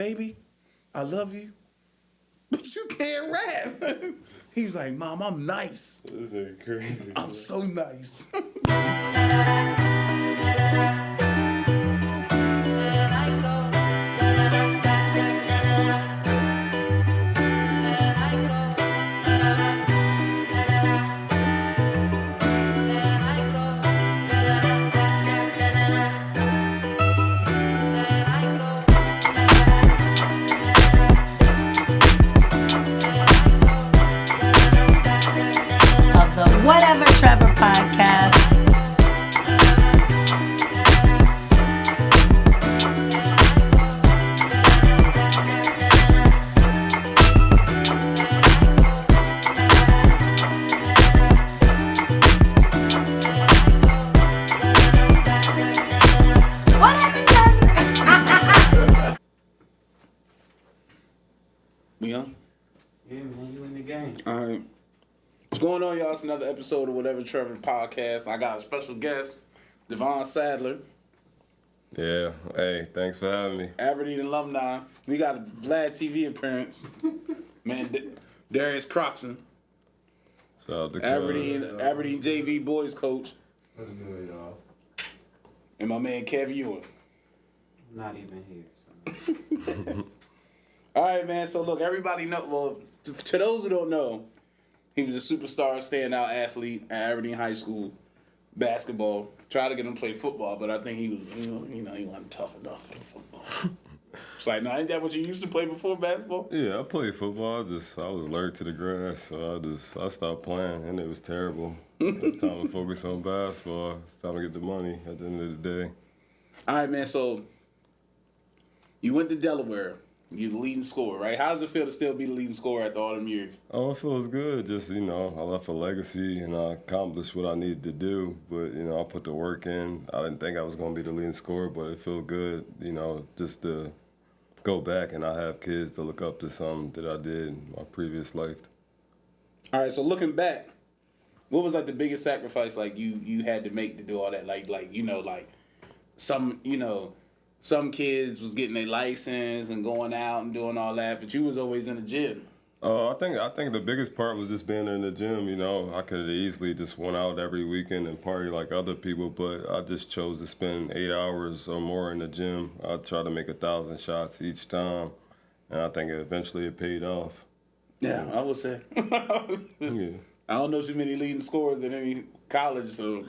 baby, I love you, but you can't rap. He was like, Mom, I'm nice. This nigga crazy. I'm so nice. Of the Whatever Trevor podcast. Whatever Trevor. We on? Yeah, man, you in the game. All right. What's going on, y'all? It's another episode of Whatever Trevor podcast. I got a special guest, Devon Saddler, Yeah. Hey, thanks for having me. Aberdeen alumni. We got a Vlad TV appearance. Man, Darius Croxon, Shout out to Aberdeen JV boys coach, What's good, y'all? and my man Kev Ewing. I'm not even here. So. All right, man. So look, everybody know. Well, to those who don't know, he was a superstar, standout athlete at Aberdeen High School basketball. Tried to get him to play football, but I think he was, he wasn't tough enough for football. It's like, ain't that what you used to play before basketball? Yeah, I played football. I was allergic to the grass, so I stopped playing, and it was terrible. It's time to focus on basketball. It's time to get the money at the end of the day. All right, man. So you went to Delaware. You're the leading scorer, right? How does it feel to still be the leading scorer after all them years? Oh, it feels good. Just, I left a legacy, and I accomplished what I needed to do. But, I put the work in. I didn't think I was going to be the leading scorer, but it felt good, just to go back and I have kids to look up to something that I did in my previous life. All right, so looking back, what was like the biggest sacrifice like you had to make to do all that? Some kids was getting their license and going out and doing all that, but you was always in the gym. I think the biggest part was just being in the gym. I could have easily just went out every weekend and party like other people, but I just chose to spend 8 hours or more in the gym. I tried to make 1,000 shots each time, and I think eventually it paid off. Yeah, I would say. Yeah. I don't know too many leading scorers in any college, so.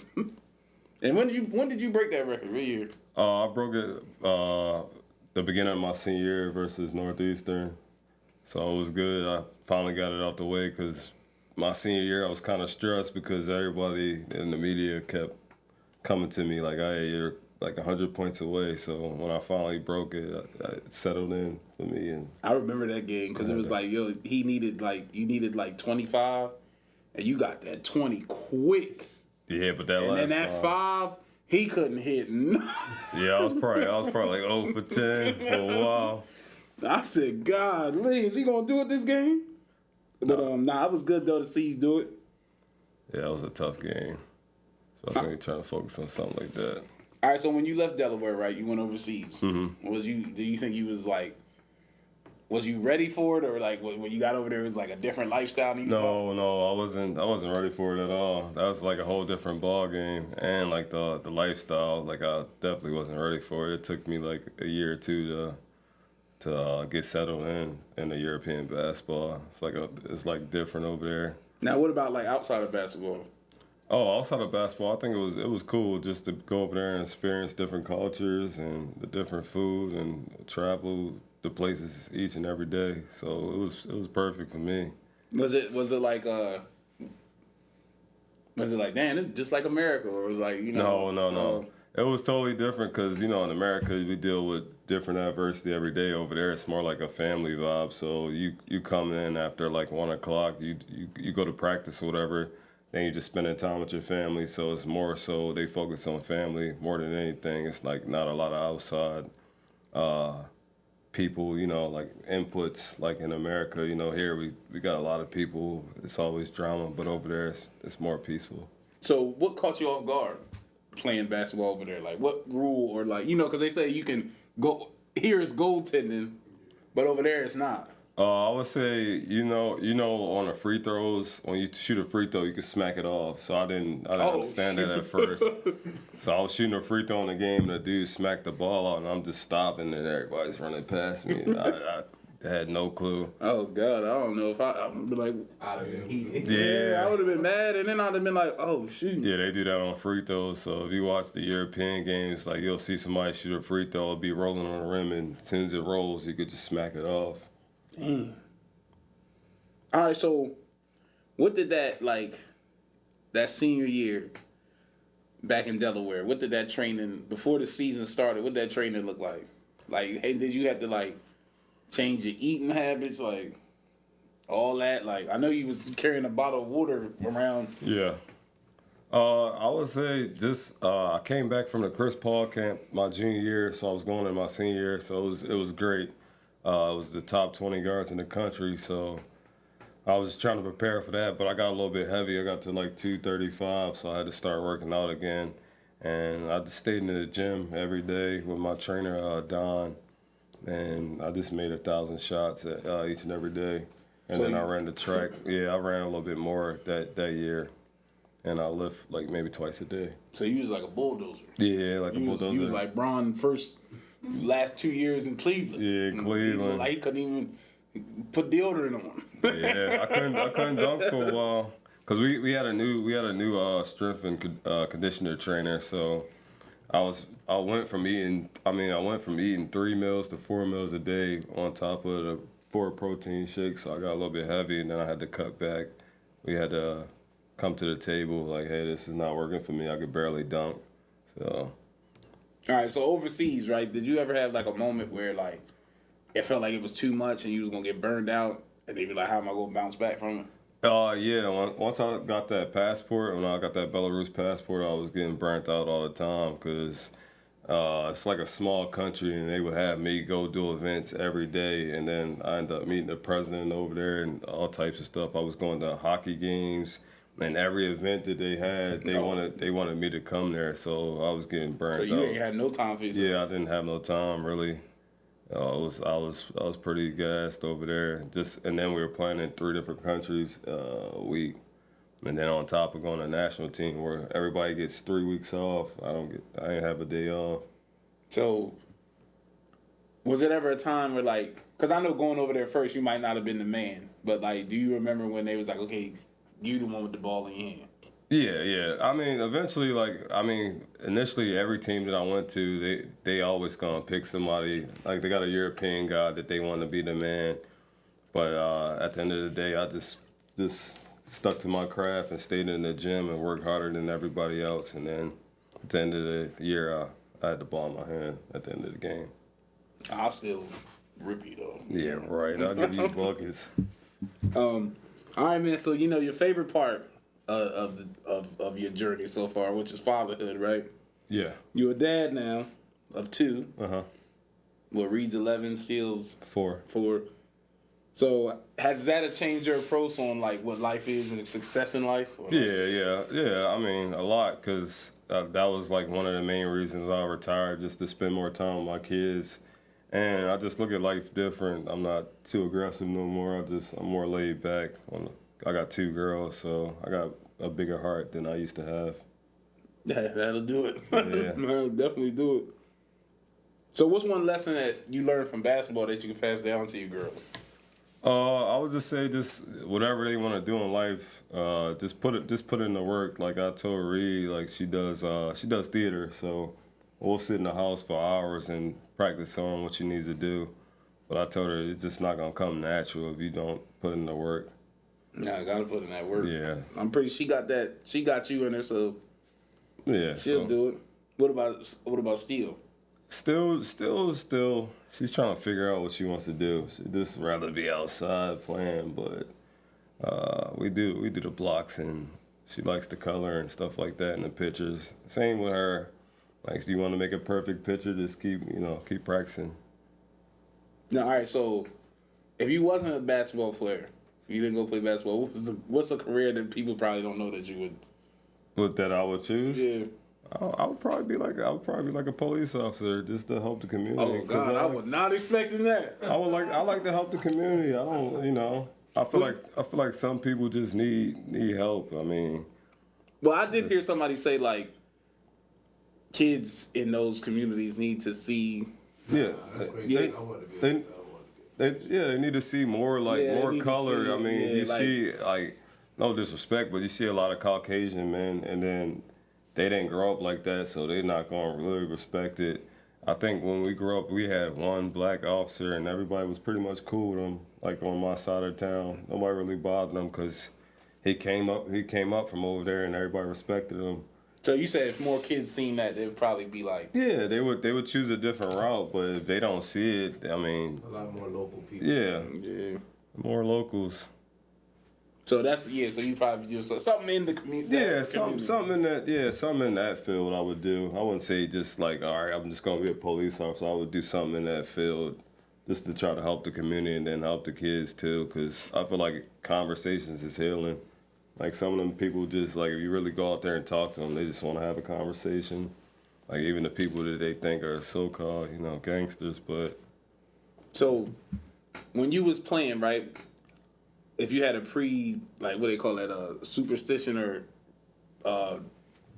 And when did you break that record? What year? I broke it the beginning of my senior year versus Northeastern. So it was good. I finally got it out the way because my senior year I was kind of stressed because everybody in the media kept coming to me like, hey, you're like 100 points away. So when I finally broke it, it settled in for me. And I remember that game because it was like, you needed 25, and you got that 20 quick. Yeah, but that and then that 5, he couldn't hit. Yeah, I was probably like 0 for 10 for a while. I said, God, Lee, is he gonna do it this game? But it was good though to see you do it. Yeah, it was a tough game. So I was really trying to focus on something like that. All right, so when you left Delaware, right, you went overseas. Mm-hmm. Do you think you was you ready for it, or like when you got over there, it was like a different lifestyle than you thought? No, I wasn't ready for it at all. That was like a whole different ball game, and like the lifestyle, like I definitely wasn't ready for it. It took me like a year or two to get settled in the European basketball. It's like different over there. Now, what about like outside of basketball? Oh, outside of basketball, I think it was cool just to go over there and experience different cultures and the different food and travel the places each and every day. So it was perfect for me. Was it like damn, it's just like America, or was it like No. It was totally different because in America we deal with different adversity every day. Over there it's more like a family vibe. So you come in after like 1 o'clock, you go to practice or whatever. Then you're just spending time with your family, so it's more so they focus on family more than anything. It's like not a lot of outside people, like inputs. Like in America, here we got a lot of people. It's always drama, but over there it's more peaceful. So what caught you off guard playing basketball over there? Like what rule or like, because they say you can go, here is goaltending, but over there it's not. I would say, on the free throws, when you shoot a free throw, you can smack it off. So I didn't understand that at first. So I was shooting a free throw in the game, and the dude smacked the ball out, and I'm just stopping, and everybody's running past me. And I had no clue. Oh God, I don't know if I would be like, I'd have been heated. yeah, I would have been mad, and then I'd have been like, oh shoot. Yeah, they do that on free throws. So if you watch the European games, like you'll see somebody shoot a free throw, it'll be rolling on the rim, and as soon as it rolls, you could just smack it off. Damn. All right, so what did that senior year back in Delaware, what did that training, before the season started, what did that training look like? Like, hey, did you have to, change your eating habits, all that? I know you was carrying a bottle of water around. Yeah. I would say just I came back from the Chris Paul camp my junior year, so I was going in my senior year, so it was great. It was the top 20 guards in the country, so I was just trying to prepare for that, but I got a little bit heavy. I got to 235, so I had to start working out again. And I just stayed in the gym every day with my trainer, Don, and I just made 1,000 shots each and every day. And So then you- I ran the track. Yeah, I ran a little bit more that year. And I lift maybe twice a day. So you was like a bulldozer. Yeah, like a bulldozer. You was like Bron last 2 years in Cleveland. Yeah, Cleveland. He couldn't even put deodorant on. Yeah, I couldn't dunk for a while because we had a new strength and conditioner trainer. So I went from eating 3 meals to 4 meals a day on top of the 4 protein shakes. So I got a little bit heavy, and then I had to cut back. We had to come to the table like, hey, this is not working for me. I could barely dunk. So. All right, so overseas, right? Did you ever have a moment where it felt like it was too much and you was gonna get burned out, and they be like, "How am I gonna bounce back from it?" Yeah. Once I got that passport, when I got that Belarus passport, I was getting burnt out all the time because it's like a small country, and they would have me go do events every day, and then I ended up meeting the president over there and all types of stuff. I was going to hockey games. And every event that they had, they wanted me to come there, so I was getting burnt out. So you ain't had no time for yourself. Yeah, I didn't have no time really. I was pretty gassed over there. And then we were playing in 3 different countries a week, and then on top of going to national team where everybody gets 3 weeks off, I ain't have a day off. So was it ever a time where because I know going over there first, you might not have been the man, but do you remember when they was like, okay, you the one with the ball in your hand? Yeah. I mean, eventually, initially, every team that I went to, they always gonna pick somebody. They got a European guy that they want to be the man. But at the end of the day, I just stuck to my craft and stayed in the gym and worked harder than everybody else. And then at the end of the year, I had the ball in my hand at the end of the game. I still rip you though. Yeah, right. I'll give you buckets. All right, man. So your favorite part of your journey so far, which is fatherhood, right? Yeah. You're a dad now of 2. Well, Reed's 11, Steele's 4. 4. So has that changed your approach on what life is and success in life? Or Yeah. I mean, a lot, because that was one of the main reasons I retired, just to spend more time with my kids. And I just look at life different. I'm not too aggressive no more. I'm more laid back. I got 2 girls, so I got a bigger heart than I used to have. Yeah, that'll do it. Yeah. That'll definitely do it. So what's one lesson that you learned from basketball that you can pass down to your girls? I would just say, just whatever they want to do in life, just put it in the work. Like I told Reed, she does theater, so we'll sit in the house for hours and practice on what she needs to do. But I told her it's just not gonna come natural if you don't put in the work. Nah, I gotta put in that work. Yeah. I'm pretty. She got that. She got you in her, so Yeah. she'll do it. What about Steele? Still, she's trying to figure out what she wants to do. She'd just rather be outside playing, but we do the blocks, and she likes to color and stuff like that in the pictures. Same with her. If you want to make a perfect picture, just keep practicing. Now, all right. So, if you wasn't a basketball player, if you didn't go play basketball, what's a career that people probably don't know that you would? What that I would choose? Yeah. I would probably be like a police officer just to help the community. Oh God, I was not expecting that. I like to help the community. I don't, I feel like some people just need help. I mean, Well, I did hear somebody say like kids in those communities need to see. yeah, That's crazy. Yeah. I want to be. they, I want to get. they need to see more Yeah, they more need to color. see, I mean, yeah, you like- see like no disrespect, but you see a lot of Caucasian men, and then they didn't grow up like that, so they're not gonna really respect it. I think when we grew up, we had one black officer, and everybody was pretty much cool with him. Like on my side of town, nobody really bothered him because he came up from over there, and everybody respected him. So you said if more kids seen that, they'd probably be like, Yeah, they would choose a different route, but if they don't see it, I mean, A lot more local people. yeah, yeah. more locals. So that's So you probably do something in the community. Yeah, something in that field I would do. I wouldn't say just like, all right, I'm just gonna be a police officer. I would do something in that field just to try to help the community and then help the kids too, because I feel like conversations is healing. Like some of them people just like if you really go out there and talk to them, they just want to have a conversation. Like even the people that they think are so-called, gangsters, but So when you was playing, right? If you had a what do they call that, superstition or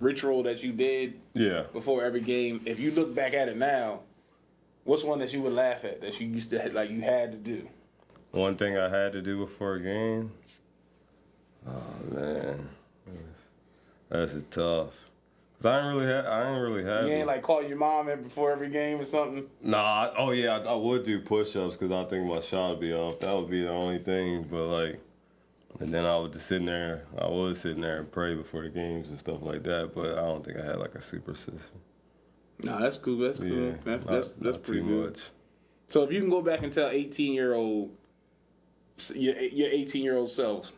ritual that you did yeah. before every game, if you look back at it now, what's one that you would laugh at that you used to like you had to do? One thing I had to do before a game. Oh man, that's just tough. Cause I ain't really had. You ain't like call your mom before every game or something. Nah. I would do push-ups because I think my shot would be off. That would be the only thing. But like, and then I would just sit there. I was sitting there and pray before the games and stuff like that. But I don't think I had like a super system. Nah, that's cool. That's cool. Yeah, That's not pretty too good. much. So if you can go back and tell 18-year-old, your 18-year-old self,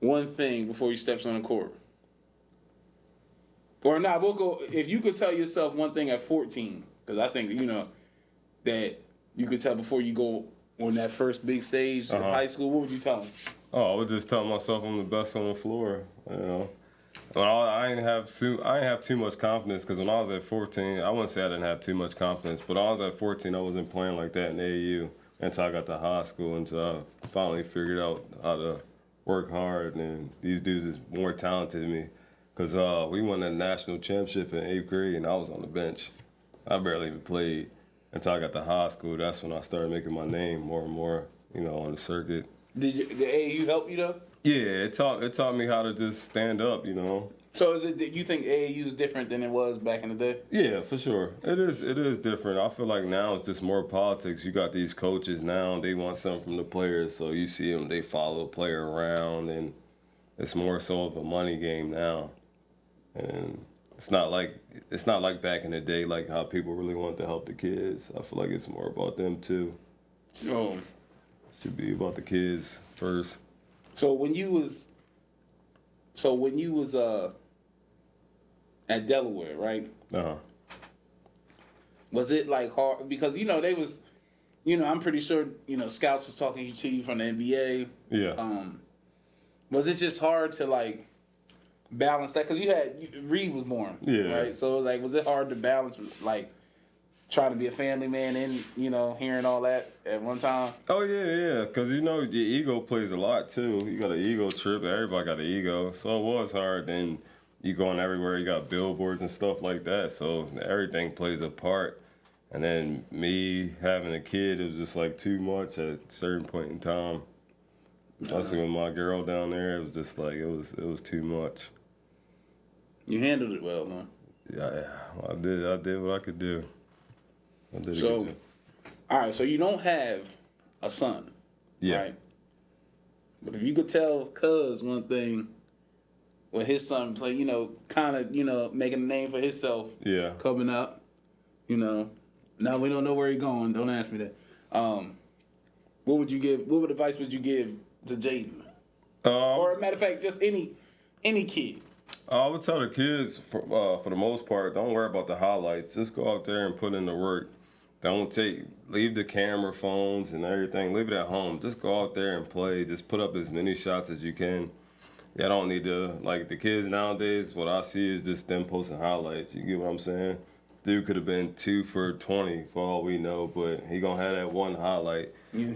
one thing before he steps on the court. Or not, we'll go, if you could tell yourself one thing at 14, because I think, that you could tell before you go on that first big stage in high school, what would you tell him? Oh, I would just tell myself I'm the best on the floor. I didn't have too much confidence because when I was at 14, I wouldn't say I didn't have too much confidence, but I was at 14, I wasn't playing like that in AAU until I got to high school, until I finally figured out how to work hard, and these dudes is more talented than me. Because we won a national championship in 8th grade, and I was on the bench. I barely even played until I got to high school. That's when I started making my name more and more, on the circuit. Did AAU help you though? Yeah, it taught me how to just stand up, So is it that you think AAU is different than it was back in the day? Yeah, for sure. It is different. I feel like now it's just more politics. You got these coaches now, they want something from the players, so you see them, they follow a player around, and it's more so of a money game now. And it's not like back in the day, like how people really want to help the kids. I feel like it's more about them too. So Should be about the kids first. So when you was at Delaware, right? Uh-huh. Was it like hard because they was, I'm pretty sure scouts was talking to you from the NBA. Yeah. Was it just hard to like balance that because Reed was born, Yeah. right? So like, was it hard to balance like trying to be a family man and hearing all that at one time? Oh yeah, because your ego plays a lot too. You got an ego trip. Everybody got an ego, so it was hard. Then you going everywhere. You got billboards and stuff like that, so everything plays a part. And then me having a kid, it was just like too much at a certain point in time. Especially with my girl down there, it was just like it was too much. You handled it well, man. Yeah, I did what I could do. I did a So, good job. all right, so you don't have a son, Yeah. right? But if you could tell Cuz one thing when his son play, kind of, making a name for himself Yeah. coming up, now we don't know where he's going. Don't ask me that. What advice would you give to Jaden? Or, matter of fact, just any kid. I would tell the kids, for the most part, don't worry about the highlights. Just go out there and put in the work. Leave the camera phones and everything. Leave it at home. Just go out there and play. Just put up as many shots as you can. I don't need to, like, the kids nowadays, what I see is just them posting highlights. You get what I'm saying? Dude could have been 2 for 20 for all we know, but he gonna have that one highlight.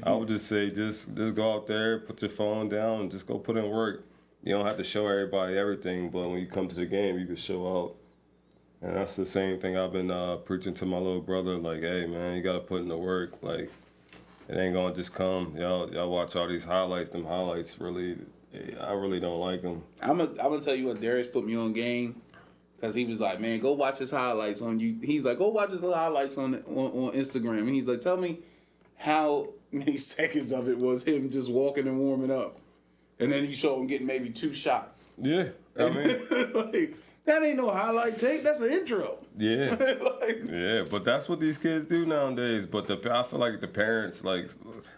I would just say just go out there, put your phone down, and just go put in work. You don't have to show everybody everything, but when you come to the game, you can show out. And that's the same thing I've been preaching to my little brother. Like, hey man, you gotta put in the work. Like, it ain't gonna just come. Y'all watch all these highlights. Them highlights really, I really don't like them. I'm gonna tell you what Darius put me on game. Cause he was like, man, go watch his highlights on you. He's like, go watch his highlights on Instagram. And he's like, tell me how many seconds of it was him just walking and warming up, and then you show him getting maybe 2 shots. Yeah, I mean, like, that ain't no highlight tape. That's an intro. yeah, Like, yeah. But that's what these kids do nowadays. But I feel like the parents, like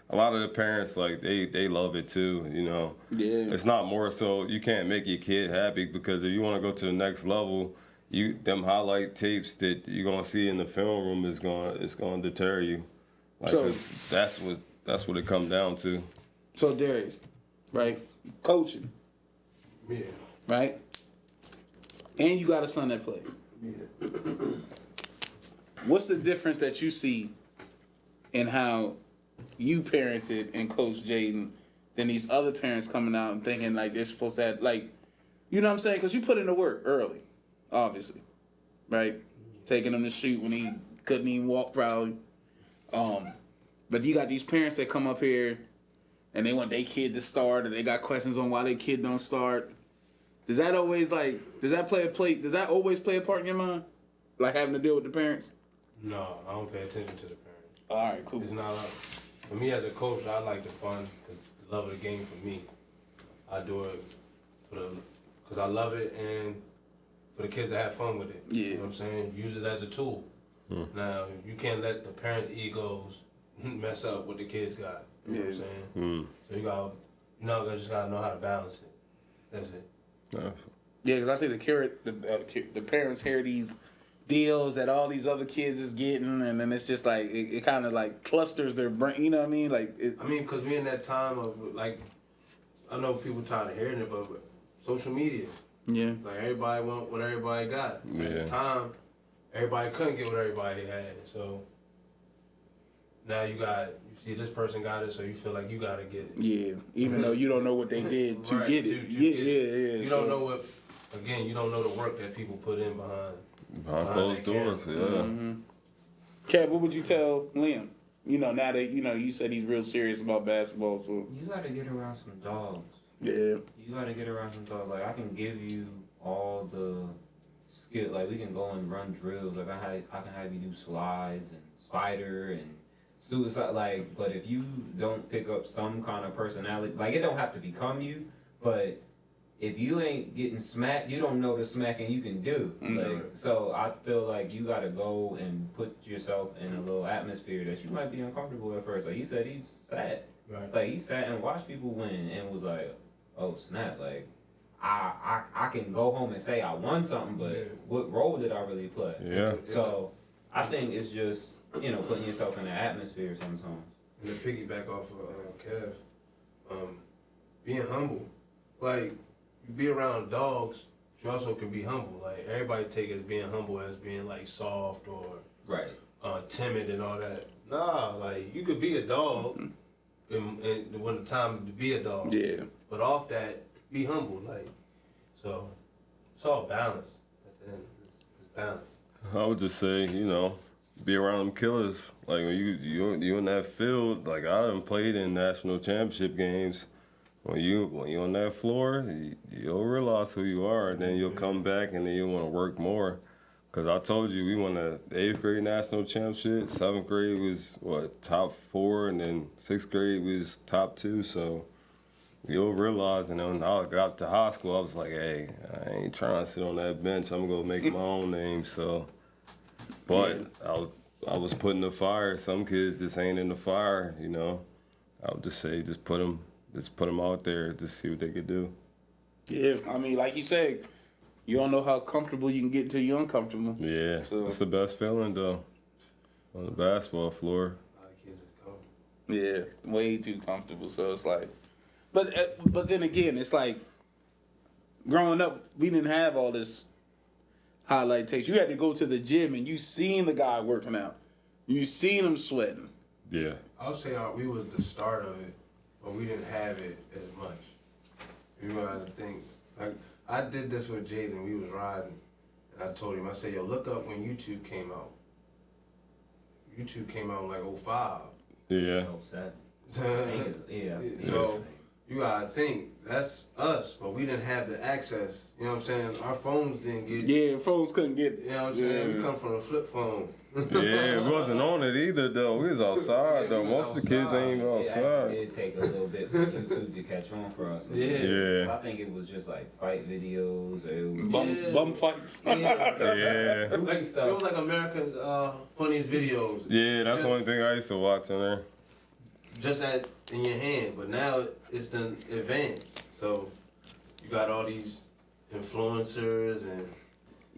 a lot of the parents, like they love it too. You know, Yeah. It's not more so you can't make your kid happy because if you want to go to the next level, them highlight tapes that you're gonna see in the film room it's gonna deter you. Like, So- that's what it comes down to. So Darius, right? Coaching, Yeah. right? And you got a son that play. Yeah. What's the difference that you see in how you parented and coached Jaden than these other parents coming out and thinking like they're supposed to have, like, you know what I'm saying? Because you put in the work early, obviously, right? Taking him to shoot when he couldn't even walk probably. But you got these parents that come up here and they want their kid to start, or they got questions on why their kid don't start. Does that always does that always play a part in your mind? Like having to deal with the parents? No, I don't pay attention to the parents. All right, cool. It's not for me as a coach. I like the fun, the love of the game for me. I do it because I love it and for the kids to have fun with it. Yeah. You know what I'm saying? Use it as a tool. Now, you can't let the parents' egos mess up what the kids got. You know what I'm saying? So you just gotta know how to balance it. That's it. Yeah, because I think the parents hear these deals that all these other kids is getting, and then it's just like it kind of like clusters their brain. You know what I mean? Like, Because we in that time of like, I know people tired of hearing it, but social media. yeah, Like everybody want what everybody got. Yeah. At the time, everybody couldn't get what everybody had. So now you see this person got it, so you feel like you gotta get it. yeah. Even though you don't know what they did to Right, get it. to Yeah, get yeah, it. yeah. You don't know what. Again, you don't know the work that people put in behind Closed that doors, camera. yeah. Kev, what would you tell Liam? You know, now that you said he's real serious about basketball, so You gotta get around some dogs. yeah, You gotta get around some dogs. Like, I can give you all the skill. Like, we can go and run drills. Like, I can have you do slides and spider and suicide. Like, but if you don't pick up some kind of personality, like, it don't have to become you, but if you ain't getting smacked, you don't know the smacking you can do. Like, so I feel like you gotta go and put yourself in a little atmosphere that you might be uncomfortable at first. Like he said, he's sad. Right. Like he sat and watched people win and was like, "Oh snap!" Like I can go home and say I won something, but what role did I really play? Yeah. So I think it's just putting yourself in an atmosphere sometimes. And to piggyback off of Kev, being humble. Like, you be around dogs, you also can be humble. Like, everybody take as being humble as being, like, soft or Right. timid and all that. Nah, like, you could be a dog and when the time to be a dog. yeah. But off that, be humble. Like, so it's all balance at the end. It's balance. I would just say, be around them killers. Like when you in that field, like I done played in national championship games. When you on that floor, you'll realize who you are, and then you'll come back and then you'll want to work more. Cause I told you we won the 8th grade national championship. 7th grade was top 4, and then 6th grade was top 2. So you'll realize, and then when I got to high school, I was like, hey, I ain't trying to sit on that bench. I'm gonna make my own name. So, but I was put in the fire. Some kids just ain't in the fire. I would just say just put them out there to see what they could do. Yeah, I mean, like you said, you don't know how comfortable you can get until you're uncomfortable. Yeah, So- that's the best feeling though. On the basketball floor. A lot of kids is comfortable. Yeah, way too comfortable. So it's like, but then again, it's like growing up, we didn't have all this highlight tapes. You had to go to the gym and you seen the guy working out. You seen him sweating. Yeah. I would say we was the start of it, but we didn't have it as much. You know, I think like I did this with Jaden. We was riding, and I told him, I said, "Yo, look up when YouTube came out. YouTube came out in like 05. Yeah. So sad. Yeah. So you gotta think that's us, but we didn't have the access. You know what I'm saying? Our phones didn't get. Yeah, folks couldn't get. You know what I'm saying? We come from a flip phone. Yeah, we wasn't on it either though. We was outside though. we was Most of the kids ain't even It actually outside. did take a little bit for YouTube to catch on for us. Yeah. I think it was just like fight videos or it was Bum fights. Yeah. Like, it was like America's funniest videos. Yeah, that's the only thing I used to watch on there. Just in your hand, but now it's done advanced. So you got all these influencers and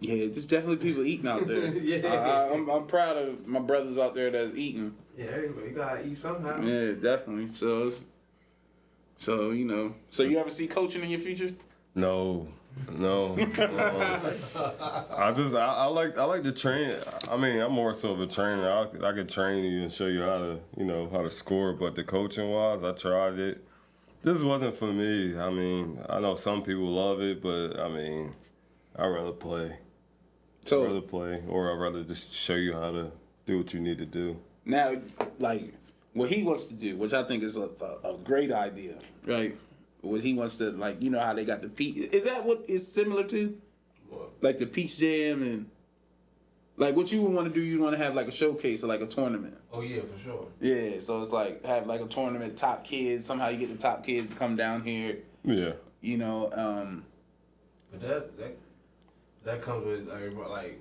Yeah, there's definitely people eating out there. Yeah. I'm proud of my brothers out there that's eating. yeah, everybody you gotta eat somehow. Yeah, definitely. So you know. So you ever see coaching in your future? No. I like to train. I mean, I'm more so of a trainer. I could train you and show you how to score. But the coaching wise, I tried it. This wasn't for me. I mean, I know some people love it, but I mean, I'd rather play. So I'd rather play, or I'd rather just show you how to do what you need to do. now, like what he wants to do, which I think is a great idea, right? What he wants to, like, you know how they got the peach. Is that what is similar to? What? Like the peach jam and like what you would want to do? You want to have like a showcase or like a tournament. Oh yeah, for sure. Yeah, so it's like have like a tournament, top kids. Somehow you get the top kids to come down here. Yeah. You know, But that comes with everybody, like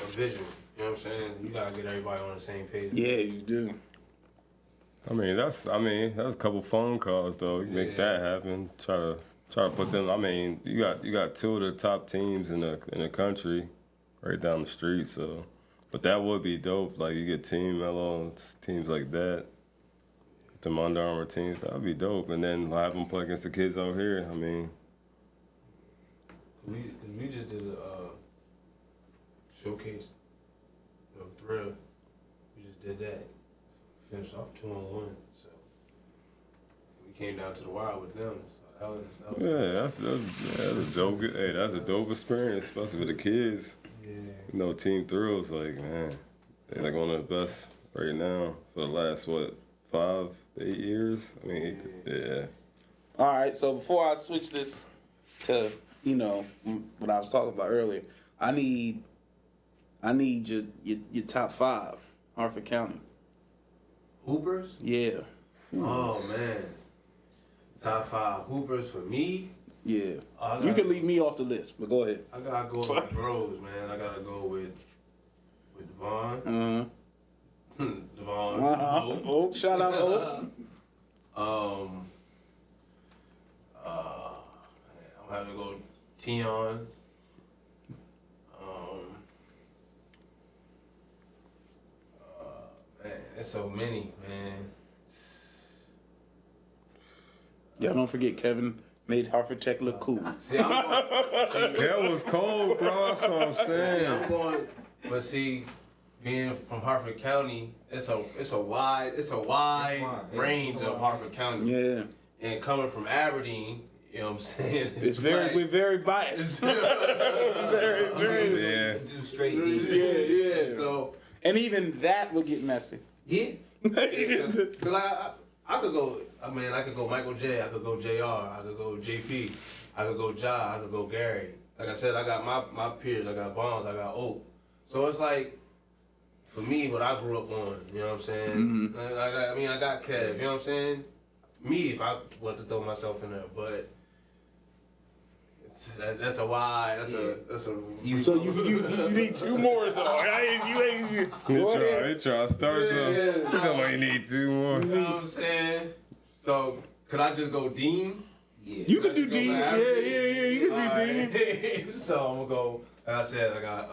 a vision. You know what I'm saying? You gotta get everybody on the same page. yeah, you do. I mean, that's a couple phone calls though. You make that happen. Try to put them. I mean, you got two of the top teams in the country, right down the street. So, but that would be dope. Like you get Team Mello, teams like that. The Under Armour teams, that'd be dope. And then have them play against the kids out here. I mean, We just did a showcase, thrill. We just did that. Finished off 2-on-1. So we came down to the wire with them. So that was yeah, that's a dope. Hey, that's a dope experience, especially with the kids. yeah. You know, Team Thrill's like, man, they're like one of the best right now for the last 5 to 8 years. I mean, yeah. All right, so before I switch this to, you know, what I was talking about earlier, I need your top 5, Hartford County. Hoopers? Yeah, Oh man. Top 5 hoopers for me. yeah. I You can leave me off the list, but go ahead. I gotta go with the bros, man. I gotta go with Devon. Devon. Oh, shout out Oak. I'm having to go Tion. Man, there's so many, man. Y'all don't forget Kevin made Hartford Tech look cool. See, I'm going, That was cold, bro. That's what I'm saying. but see, being from Hartford County, it's a wide range of Hartford County. Yeah, And coming from Aberdeen, you know what I'm saying? we're very biased. very. Yeah. Do straight D. Yeah. So And even that would get messy. yeah, cause I could go. I mean, I could go Michael J. I could go Jr. I could go JP. I could go Ja. I could go Gary. Like I said, I got my peers. I got Bonds. I got Oak. So it's like, for me, what I grew up on. You know what I'm saying? I got Kev. You know what I'm saying? Me, if I want to throw myself in there, but. That's a wide. That's a. So you need 2 more though. They try to start something. Yeah. You talking about you need 2 more. You know what I'm saying? So could I just go Dean? Yeah. You could do D. Yeah. You could do D. Alright. So I'm gonna go. Like I said, I got.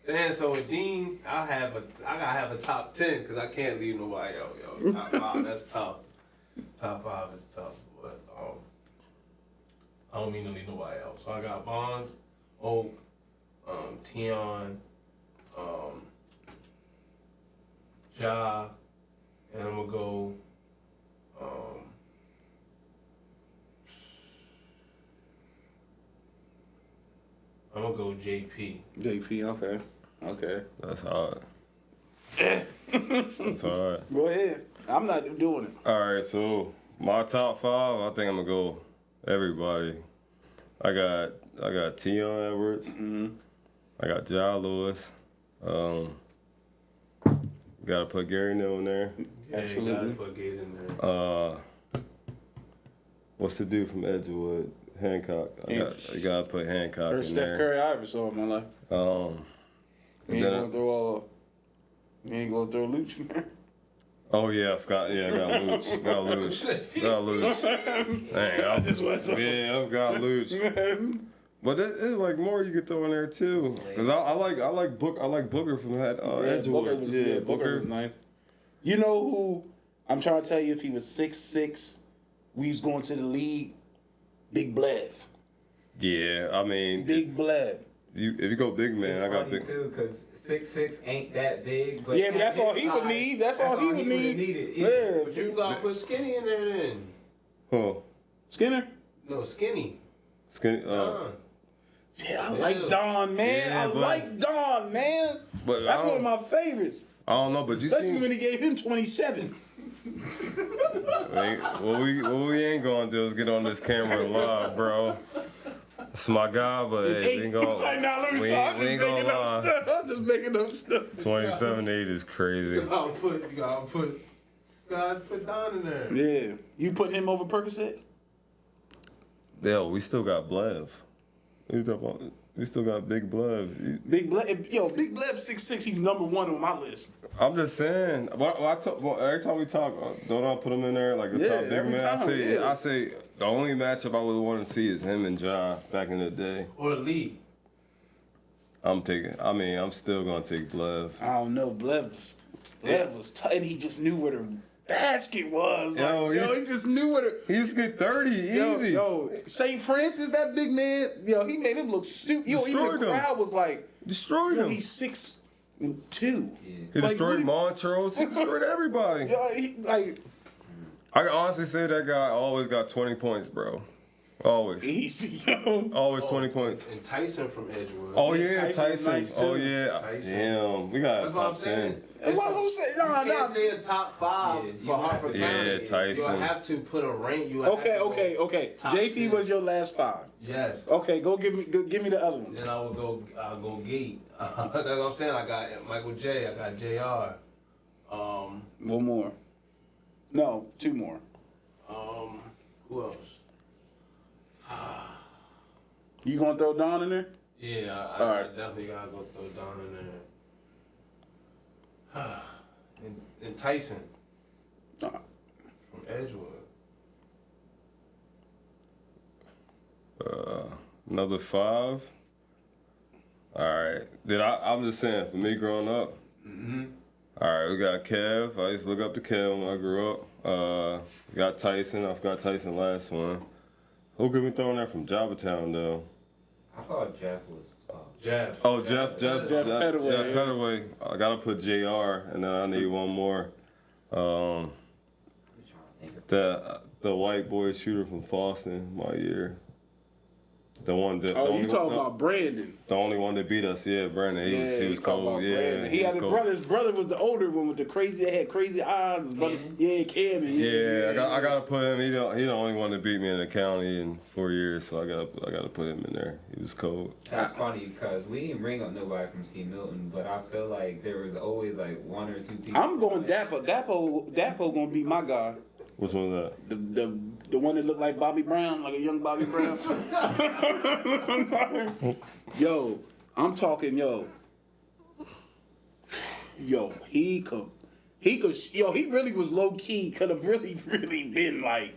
And so with Dean, I gotta have a top 10 because I can't leave nobody out. Yo, top 5. That's tough. Top 5 is tough. But I don't mean to leave nobody else. So I got Bonds, Oak, Tion, Ja, and I'm gonna go. I'm gonna go JP. JP, okay. Okay. That's hard. That's hard. Go ahead. I'm not doing it. All right, so my top 5, I think I'm gonna go everybody. I got Tion Edwards. Mm-hmm. I got Ja Lewis. Gotta put Gary Neal in there. Yeah, Absolutely. you gotta put Gate in there. What's the dude from Edgewood? Hancock. I gotta put Hancock First in Steph there. Curry I ever saw in my life. Um, You ain't going throw Luch in there. oh yeah, I forgot. Yeah, I got Luch. Got Luch. Dang, I've got Luch. But it's like more you could throw in there too. Cause I like Booker from that Edgewood. Booker was nice. You know who? I'm trying to tell you, if he was 6'6", we was going to the league. Big Blev. Yeah, I mean, Big Blev. if you go big man, I got funny big. too, because 6'6" ain't that big. But Yeah, but that's at all his he would size, need. That's all he would would've need. needed. Yeah. But you gotta put Skinny in there then. Huh? Skinner? No, Skinny. Skinny. Yeah, I like Don, man. Yeah, I but- like Don, man. But That's I one of don't- my favorites. I don't know, but you Especially seen. when he gave him 27. What we ain't gonna do is get on this camera live, bro. It's my guy, but hey, we ain't It's like, nah, let me we stop. I'm ain't just gonna making up lie. stuff. I'm just making up stuff. 27-8 is crazy. You gotta put Don in there. Yeah. You putting him over Percocet? Yeah, we still got Blev. We still got Big Blev. Big Blev, Big Blev 6'6", he's number 1 on my list. I'm just saying. Every time we talk, don't I put him in there like the Yeah, top big every man? time, I say the only matchup I would want to see is him and Ja back in the day. Or Lee. I'm still gonna take Blev. I don't know. Blev was tight. He just knew where the basket was. He just knew where the. He used to get 30 easy. Yo, St. Francis, that big man, he made him look stupid. Even Destroyed the him. crowd was like, Destroyed him. he's 6'2". He destroyed Montrose. He destroyed everybody. I can honestly say that guy always got 20 points, bro. Always. easy, Always 20 points. And Tyson from Edgewood. Oh yeah, Tyson was Tyson. nice, too. Oh yeah. Tyson. Damn, we got a That's what I'm top saying. 10. Who said? You can't say a top 5 Yeah, for you have Hartford to- County. Yeah, Tyson. You have to put a rank. Okay. Top JP 10. was your last 5. Yes. Okay, give me the other one. Then I'll go Gate. That's what I'm saying. I got Michael J. I got JR. One more. No, 2 more. Who else? You gonna throw Don in there? Yeah, I Alright. definitely gotta go throw Don in there. and Tyson from Edgewood. Another 5. All right. I'm just saying, for me growing up. All right, we got Kev. I used to look up to Kev when I grew up. We got Tyson. I forgot Tyson last one. Who could we throw in there from Jobbatown though? I thought Jeff was. Jeff. Oh, Jeff Pettaway, Jeff yeah. Pettaway. I gotta put JR, and then I need one more. The white boy shooter from Boston, my year. The one that. Oh, you talking about Brandon? The only one that beat us, yeah, Brandon. He was talking cold. about Yeah, Brandon. He had was a cold. brother. His brother was the older one with the crazy eyes. His brother, Cannon. Yeah, I gotta put him. He the only one that beat me in the county in 4 years, so I gotta put him in there. He was cold. That's funny because we didn't bring up nobody from C. Milton, but I feel like there was always like 1 or 2 people. I'm going Dapo. Dapo gonna be my guy. Which one was that? The one that looked like Bobby Brown, like a young Bobby Brown. Yo, I'm talking, yo, he really was low key, could have really been like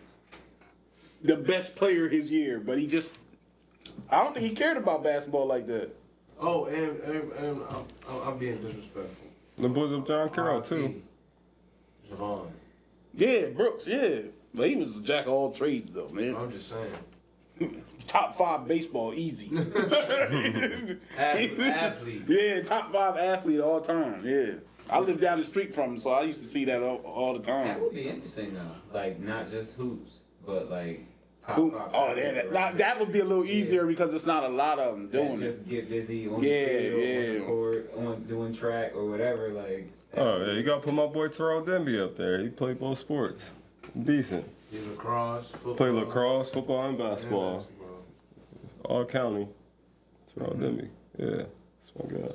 the best player his year, but I don't think he cared about basketball like that. Oh, and I'm being disrespectful. The boys of John Carroll too. Javon. Yeah, Brooks, yeah. But he was a jack of all trades though, man. I'm just saying. Top 5 baseball, easy. Athlete. Yeah, top 5 athlete all time. Yeah, I live down the street from him, so I used to see that all the That time. would be interesting though. Like not just hoops, but like top Who, 5. oh, that would be a little easier because it's not a lot of them doing it. Just get busy on Yeah, the field, yeah. on the court, on doing track or whatever. Like Oh yeah, you gotta put my boy Terrell Denby up there. He played both sports. Decent. Yeah, lacrosse, football. Play lacrosse, football, and basketball. All county. Terrell Denby. Yeah, that's my guy.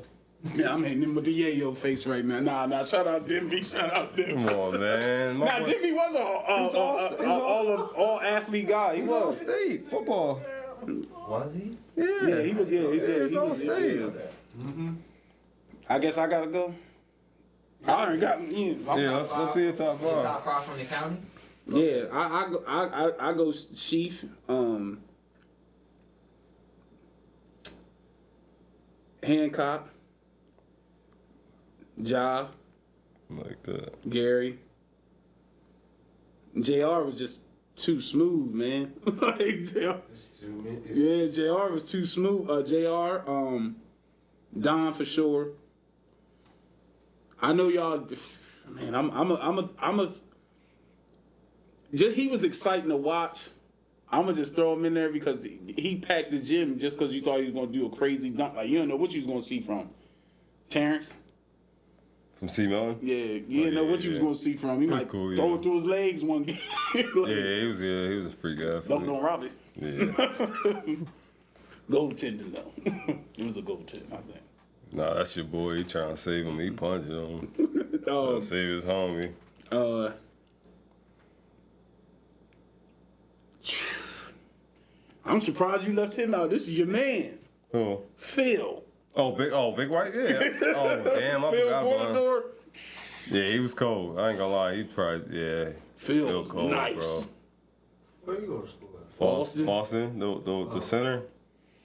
Yeah, I'm hitting him with the yayo face right now. Nah, shout out Denby, shout out Denby. Come on, man. My Nah, boy- Denby was all athlete guy. He He's all was. state football. was he? Yeah, he was. Yeah, he He's all was. state. I guess I gotta go. I already got Yeah, let's see your top Top 5. 5 from the county. Yeah, I go Chief. Hancock. Ja. Like that. Gary. JR was just too smooth, man. Like, JR. Yeah, JR was too smooth. JR, Don for sure. I know y'all, man. He was exciting to watch. I'm gonna just throw him in there because he packed the gym just because you thought he was gonna do a crazy dunk. Like you don't know what you was gonna see from Terrence. From C Mellon? Yeah, you didn't know what you was gonna see from him. He might cool, throw yeah. it through his legs one game. Like, He was a freak athlete. don't rob it. Yeah. Goaltending though. It was a goaltend, I think. Nah, that's your boy. He trying to save him. He punching him. Trying Oh, to save his homie. I'm surprised you left him out. This is your man, Who? Phil. Big White? Yeah. Oh, damn, I Phil forgot about him. Bortador. Yeah, he was cold. I ain't gonna lie. He probably, yeah. Phil was cold, nice. bro. Where you go to school at? Boston. The center,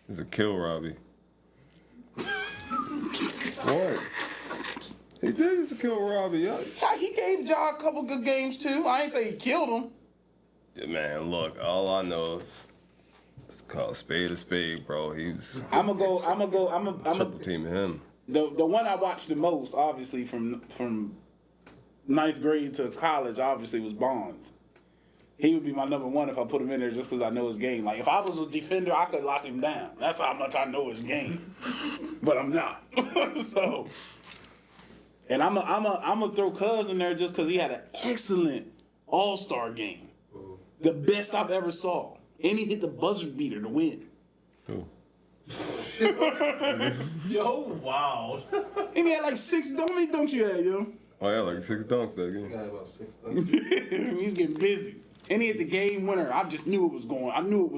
is a kill Robbie. What? He did used to kill Robbie. Yeah. Yeah, he gave Ja a couple good games too. I ain't say he killed him. Yeah, man, look, all I know is it's called spade a spade, bro. He was I'm gonna triple teaming him. the one I watched the most, obviously from 9th grade to college, obviously was Bonds. He would be my number 1 if I put him in there just because I know his game. Like if I was a defender, I could lock him down. That's how much I know his game. But I'm not. So, and I'm a throw Cuz in there just because he had an excellent All-Star game, the best I've ever saw, and he hit the buzzer beater to win. Who? Yo, wow. And he had like 6 dunks you had, yo. Oh yeah, like 6 dunks that game. Got about 6 He's getting busy. And he hit the game winner. I just knew it was going. I knew it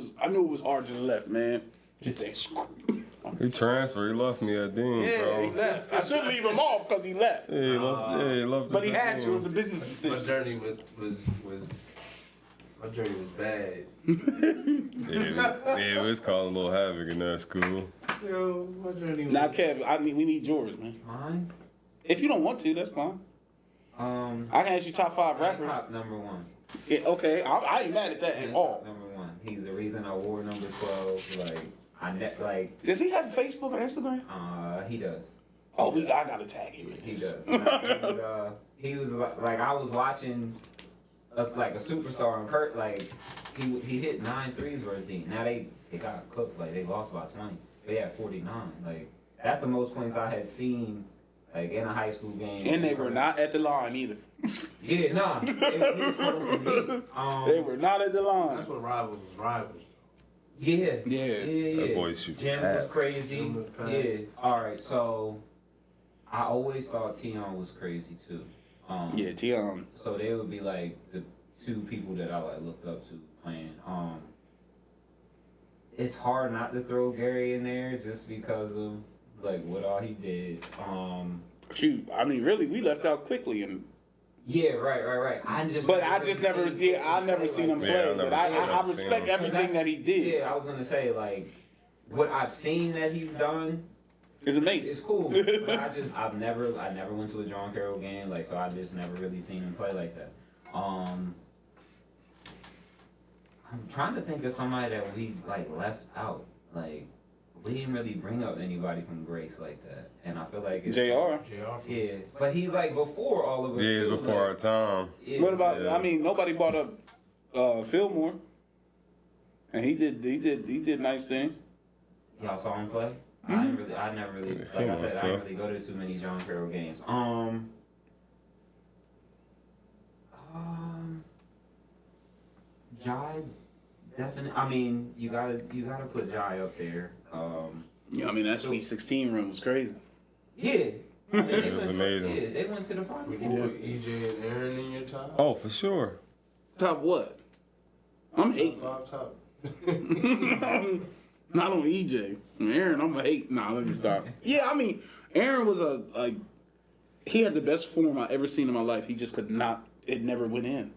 was hard to the left, man. Just say, He transferred. He left me at Dean, yeah, bro. he left. I should leave him off because he left. Yeah, he left. Yeah, he left. But he us at had to. It was a Dean. business My decision. journey was my journey was bad. Yeah, it was causing a little havoc in that school. Yo, my journey was Now, Kev, we need yours, man. Mine. If you don't want to, that's fine. I can ask you top 5 rappers. Hancock number 1. Yeah, okay, I ain't mad at that at all. Number 1. He's the reason I wore number 12. Like Does he have Facebook or Instagram? he does. Oh, I gotta tag him in He this. does. He was like I was watching us like a superstar on Kurt. Like he hit 9 threes versus Dean. Now they got cooked. Like they lost by 20. They had 49. Like that's the most points I had seen like in a high school game. And they were not at the line either. Yeah, nah. He was coming from deep. They were not at the line. That's what rivals was rivals. Yeah. Yeah. That boy shoots Jim bad. was crazy. Jim was bad. Yeah. All right. So I always thought Tion was crazy too. Yeah, Tion. So they would be like the 2 people that I like looked up to playing. It's hard not to throw Gary in there just because of like what all he did. Shoot, I mean, really, we left out quickly, and Yeah, right. I never seen him Yeah, play. I But never I seen respect him. everything that he did. Yeah, I was gonna say like what I've seen that he's done It's amazing. is cool. But I never went to a John Carroll game, like so I just never really seen him play like that. I'm trying to think of somebody that we like left out. Like we didn't really bring up anybody from Grace like that, and I feel like it's JR. Yeah, but he's like before all of us. Yeah, it's too, before our like, time. yeah. What about? I mean, nobody brought up Fillmore, and he did nice things. Y'all saw him play? I never really, like I said, I didn't really go to too many John Carroll games. Jai, definitely. I mean, you gotta put Jai up there. Yeah, I mean that Sweet 16 run was crazy. Yeah. I mean, It was amazing. Yeah, they went to the final. Would you put EJ and Aaron in your top? Oh, for sure. Top what? I'm hating. Top. Not on EJ. Aaron, I'm a hate. Nah, let me stop. Yeah, I mean, Aaron was he had the best form I ever seen in my life. He just could not. It never went in.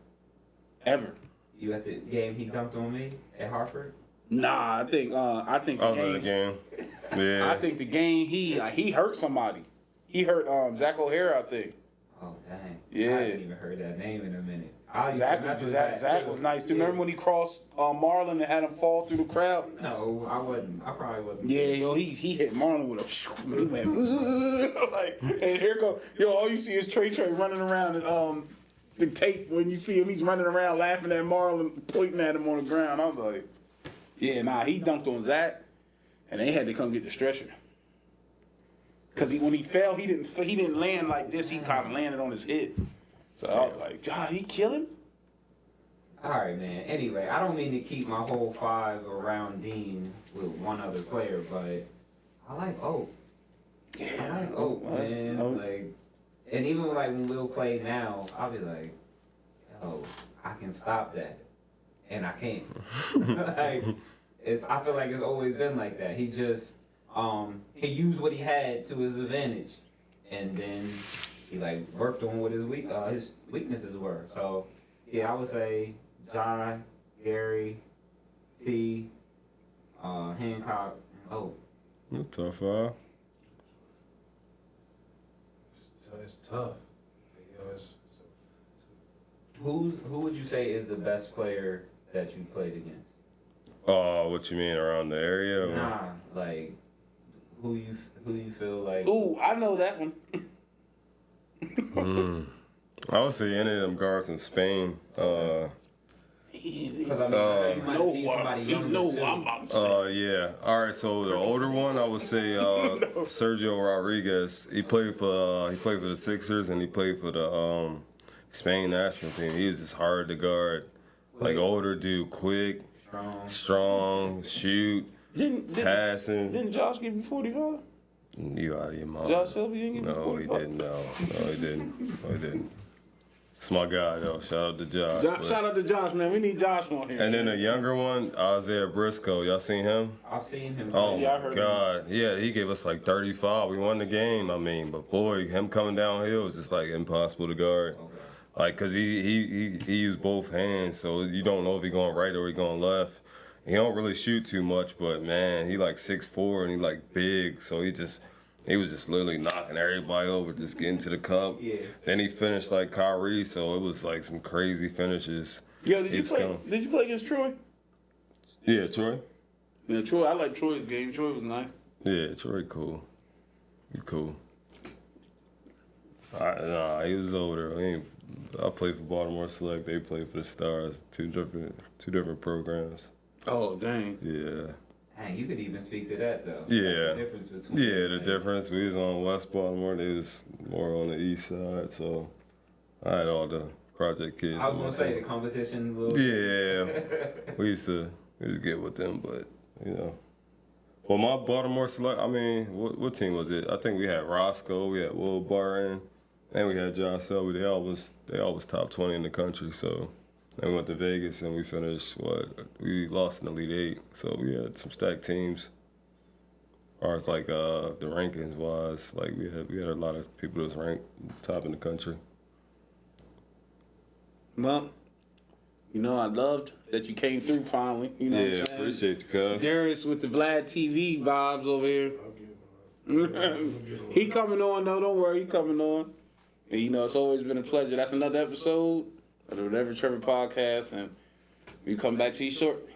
Ever. You at the game he dunked on me at Hartford? Nah, I think the I was at the game. game. Yeah. I think the game he hurt somebody. He hurt Zach O'Hara, I think. Oh dang! Yeah. I haven't even heard that name in a minute. Zach was nice too. Remember when he crossed Marlon and had him fall through the crowd? No, I wasn't. I probably wasn't. Yeah, yo, he hit Marlon with a he went like, and here go, yo, all you see is Trey running around and the tape when you see him, he's running around laughing at Marlon, pointing at him on the ground. I was like, yeah, nah, he dunked on Zach, and they had to come get the stretcher. Cause when he fell, he didn't land like this. He kind of landed on his head. So I was like, God, he kill him? All right, man. Anyway, I don't mean to keep my whole five around Dean with one other player, but I like Oak. Yeah, I like Oak, man. Oak. Like, and even like when we'll play now, I'll be like, yo, I can stop that, and I can't. Like, I feel like it's always been like that. He just he used what he had to his advantage, and then he like worked on what his weaknesses were. So yeah, I would say John, Gary, T, Hancock, and Oak. That's tough, huh? It's tough. You know, Who would you say is the best player that you played against? What you mean around the area? Or? Nah, like who you feel like? Ooh, I know that one. I would say any of them guards in Spain. Because I mean, you might see somebody younger too. I'm about to say. Yeah. All right. So the older one, I would say Sergio Rodriguez. He played for the Sixers and he played for the Spain national team. He was just hard to guard. Like older dude, quick, strong, shoot, passing. Didn't Josh give you 45? You out of your mind. Josh Shelby didn't give you No, 45? he didn't. No, he didn't. No, he didn't. It's my guy though. Shout out to Josh. but- Shout out to Josh, man. We need Josh on here. And then the younger one, Isaiah Briscoe. Y'all seen him? I've seen him. Oh Yeah, I my heard God. Yeah, he gave us like 35. We won the game. I mean, but boy, him coming downhill was just like impossible to guard. Okay. Like, cause he used both hands, so you don't know if he going right or he going left. He don't really shoot too much, but man, he like 6'4" and he like big, so he was just literally knocking everybody over, just getting to the cup. Yeah. Then he finished like Kyrie, so it was like some crazy finishes. Yo, did He you was play? coming. Did you play against Troy? Yeah, Troy. Yeah, Troy. I like Troy's game. Troy was nice. Yeah, Troy cool. He cool. Nah, he was older. I played for Baltimore Select. They played for the Stars. Two different programs. Oh dang. Yeah. Dang, you could even speak to that though. Yeah. Like, the difference between Yeah, the difference. We was on West Baltimore. They was more on the east side. So I had all the project kids. I was on gonna my say team. the competition. Little Yeah, we used to get with them, but you know. Well, my Baltimore Select. I mean, what team was it? I think we had Roscoe, we had Will Barron, and we had Josh Selby. They all was top 20 in the country. So then we went to Vegas and we finished we lost in the Elite Eight. So we had some stacked teams. As far as like the rankings wise, like we had a lot of people that was ranked top in the country. Well, you know, I loved that you came through finally. You know what Yeah, I'm saying? appreciate you, cuz. Darius with the Vlad TV vibes over here. He coming on though, don't worry, he coming on. And you know, it's always been a pleasure. That's another episode of the Whatever Trevor podcast, and You come back to these short.